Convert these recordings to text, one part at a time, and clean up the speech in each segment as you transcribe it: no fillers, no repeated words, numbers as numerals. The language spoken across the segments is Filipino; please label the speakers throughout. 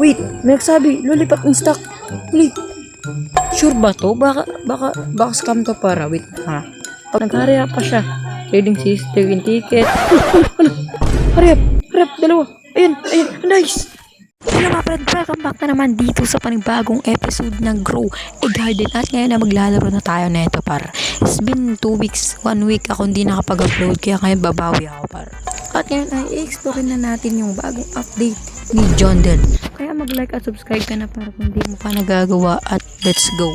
Speaker 1: Wait, may nagsabi, lollipop in stock. Wait, sure ba to? Baka scam to para. Wait, ha? Nag-hurry up pa siya. Trading system, ticket. Ano? Hurry up, dalawa. Ayun, nice.
Speaker 2: Hello mga friend, welcome back na naman dito sa panibagong episode ng Grow a Garden. At ngayon na maglalaro na tayo na ito par. It's been 2 weeks, 1 week ako hindi nakapag-upload kaya ngayon babawi ako par. At ngayon ay i-explore na natin yung bagong update ni John Del. Kaya mag-like at subscribe ka na para kung di mo pa nagagawa at let's go.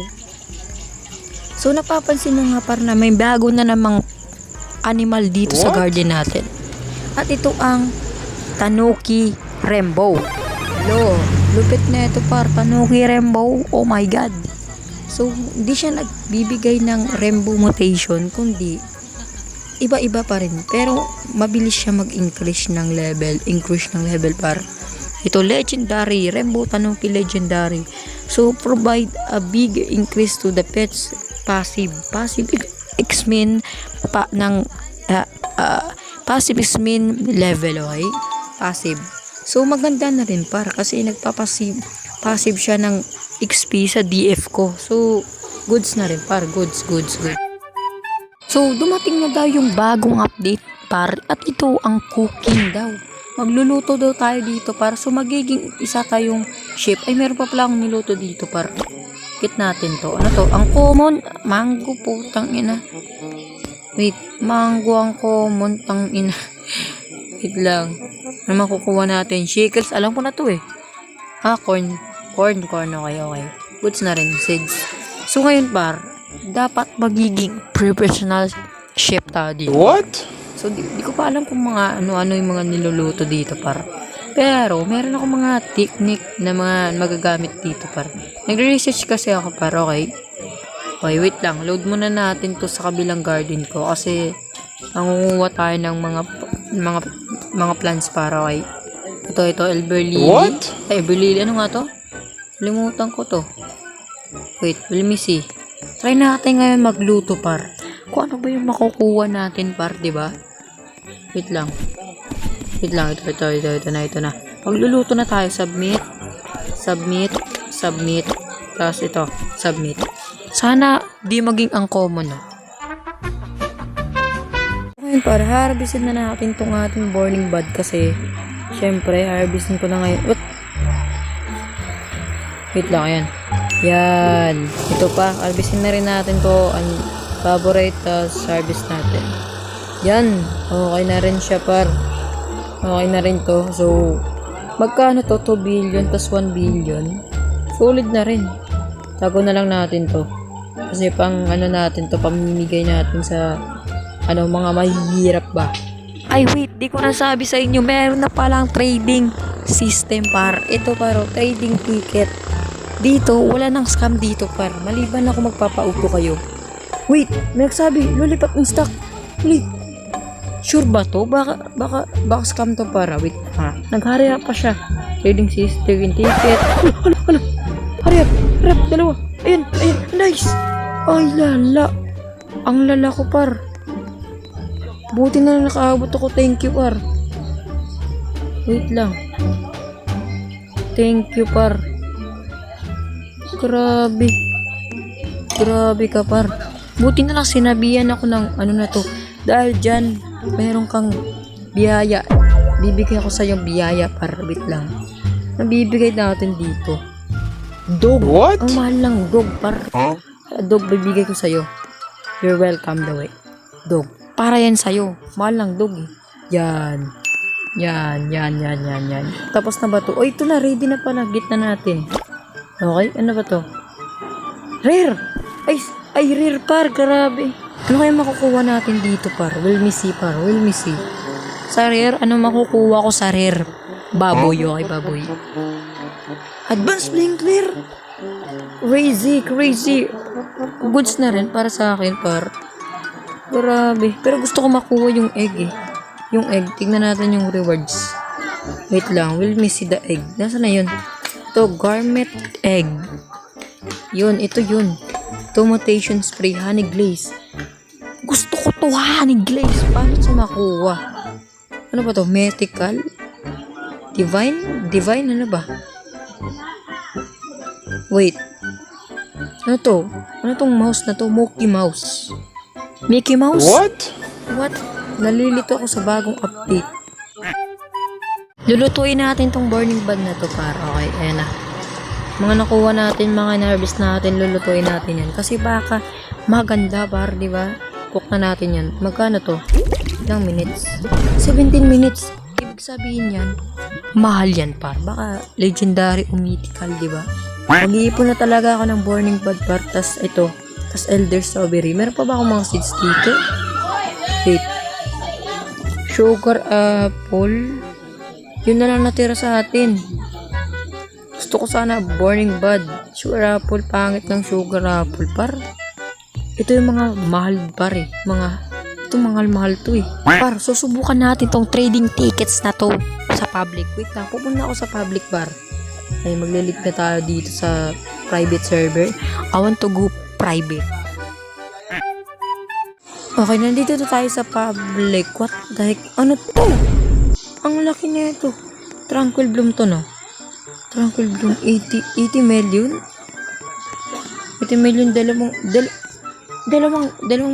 Speaker 2: So napapansin nyo nga par na may bago na namang animal dito sa garden natin. At ito ang Tanuki Rainbow. Hello, lupit na ito par, Tanuki Rainbow, oh my god. So, hindi siya nagbibigay ng rainbow mutation, kundi iba-iba pa rin. Pero, mabilis siya mag-increase ng level par. Ito, legendary, Rainbow Tanuki Legendary. So, provide a big increase to the pet's passive X-Men passive X-Men level, okay? Passive. So, maganda na rin par kasi passive siya ng XP sa DF ko. So, goods na rin par. Goods. So, dumating na daw yung bagong update par at ito ang cooking daw. Magluluto daw tayo dito par. So, magiging isa tayong chef. Ay, meron pa pala akong niluto dito par. Kit natin to. Ano to? Ang common. Mango po. Tangina. Wait. Mango ang common. Tangina. Wait lang. Ano makukuha natin? Shekels. Alam ko na to eh. Corn. Okay. Goods na rin. Seeds. So ngayon par, dapat magiging professional chef tayo dito.
Speaker 3: What?
Speaker 2: So di ko pa alam kung mga ano yung mga niluluto dito par. Pero meron ako mga technique na mga magagamit dito par. Nagre-research kasi ako par. Okay, wait lang. Load muna natin to sa kabilang garden ko kasi nangunguha tayo ng mga plants para okay. Ito elberlily.
Speaker 3: What?
Speaker 2: Ay, elberlily. Ano nga to? Limutan ko to. Wait, let me see. Try natin ngayon magluto par. Kung ano ba yung makukuha natin par, di ba? Wait lang. Ito na. Magluluto na tayo. Submit. Tapos ito, submit. Sana di maging uncommon, no? Ngayon para harvestin na natin tong ating burning bud kasi syempre harvestin ko na ngayon. Wait lang, ayan. Yan. Ito pa, harvestin na rin natin to. Favorite, harvest natin. Yan. Okay na rin siya par. Okay na rin to. So, magkano to? 2 billion tas 1 billion. Solid na rin. Tago na lang natin to. Kasi pang natin to, pamimigay natin sa mga mahihirap ba. Ay wait, di ko nasabi sa inyo, meron na palang trading system par. Ito paro, trading ticket. Dito, wala nang scam dito par. Maliban ako magpapauto kayo. Wait, may nagsabi, lollipop in stock. Wait, sure ba to? Baka scam to para. Wait, ha? Nag-hurry up pa siya. Trading system, ticket. Ano? Hurry up, dalawa. Ayun, nice. Ay lala. Ang lala ko par. Buti na nakaabot ako. Thank you par. Wait lang. Thank you par. Grabe ka par. Buti na lang sinabihan ako ng na to. Dahil dyan meron kang biyaya. Bibigay ako sa yung biyaya par. Wait lang. Nabibigay natin dito. Dog.
Speaker 3: What?
Speaker 2: Ang mahal lang dog par. Dog bibigay ko sa'yo. You're welcome the way. Dog. Para yan sa'yo. Mahal lang dog eh. Yan. Tapos na ba to? Oh, ito na. Ready na pala. Gitna natin. Okay? Ano ba to? Rare! Ay rare par. Grabe. Ano kaya makukuha natin dito par? Will me see par. Sa rare, ano makukuha ko sa rare? Baboy. Okay, baboy. Advanced Blinkler. Crazy. Goods na rin para sa akin par. Grabe. Pero gusto ko makuha yung egg eh. Yung egg. Tignan natin yung rewards. Wait lang. Will me see the egg? Nasaan na yun? Ito. Garment egg. Yun. Ito yun. Ito mutation spray. Honey glaze. Gusto ko to honey glaze. Paano ito makuha? Ano ba to? Mythical? Divine? Ano ba? Wait. Ano to? Ano tong mouse na to? Monkey Mouse. Mickey Mouse? What? Nalilito ako sa bagong update. Lulutuin natin tong burning bud na to, par. Okay, ayan na. Mga nakuha natin, mga na-harvest natin, lulutuin natin yan. Kasi baka maganda, par, di ba? Cook na natin yan. Magkano to? Ilang minutes? 17 minutes. Ibig sabihin yan, mahal yan, par. Baka legendary o mythical, di ba? Mag-iipon na talaga ako ng burning bud, par. Tas ito. Tas elder strawberry. Meron pa ba akong mga seeds dito? Wait. Sugar apple. Yun na lang natira sa atin. Gusto ko sana burning bud. Sugar apple. Pangit ng sugar apple, par. Ito yung mga mahal, par, eh. Ito mahal to, eh. Par, susubukan natin tong trading tickets na to sa public. Wait lang, pupunta ako sa public, par. Ay, maglilit na tayo dito sa private server. I want to go private. Okay, nandito na tayo sa public. What the heck? Ano to? Ang laki na ito. Tranquil Bloom to, no? Tranquil Bloom, 80 million? 80 million, dalawang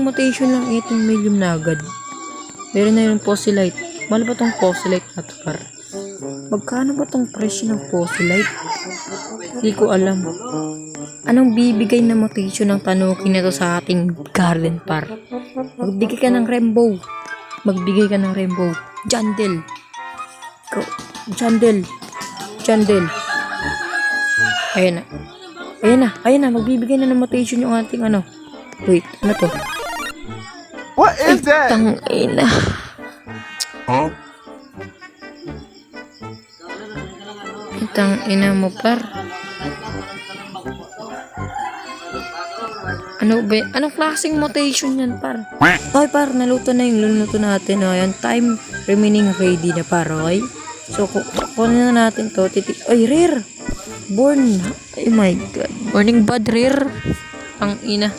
Speaker 2: mutation lang, 18 million na agad. Meron na yung Fossilite. Mahal ba tong Fossilite na to, par? Magkano ba tong presyo ng Fossilite? Hindi ko alam. Anong bibigay na mutation ng Tanuki na to sa ating garden, par? Magbigay ka ng rainbow. Jandel. Jandel. Ayan na. Magbibigay na ng mutation yung ating ano. Wait, ano to?
Speaker 3: What is that?
Speaker 2: Tangina. Tangina mo, par. Ano ba? Anong klaseng mutation yan, par? Okay, par, naluto na yung luluto natin. Ayan, time remaining ready na, par, okay? So, kunin na natin to. Ay, rare! Born. Oh my god. Burning bud, rare. Ang ina.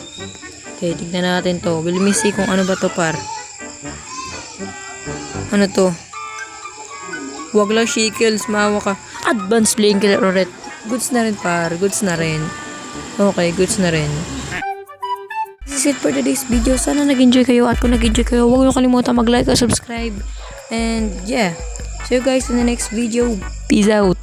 Speaker 2: Okay, tignan natin to. Will me see kung ano ba to, par. Ano to? Wag lang shekels, maawa ka. Advanced playing killer ulit. Goods na rin, par. Goods na rin. Okay, goods na rin. This is it for today's video. Sana nag-enjoy kayo. At kung nag-enjoy kayo, huwag niyo kalimutan mag-like or subscribe. And yeah, see you guys in the next video. Peace out.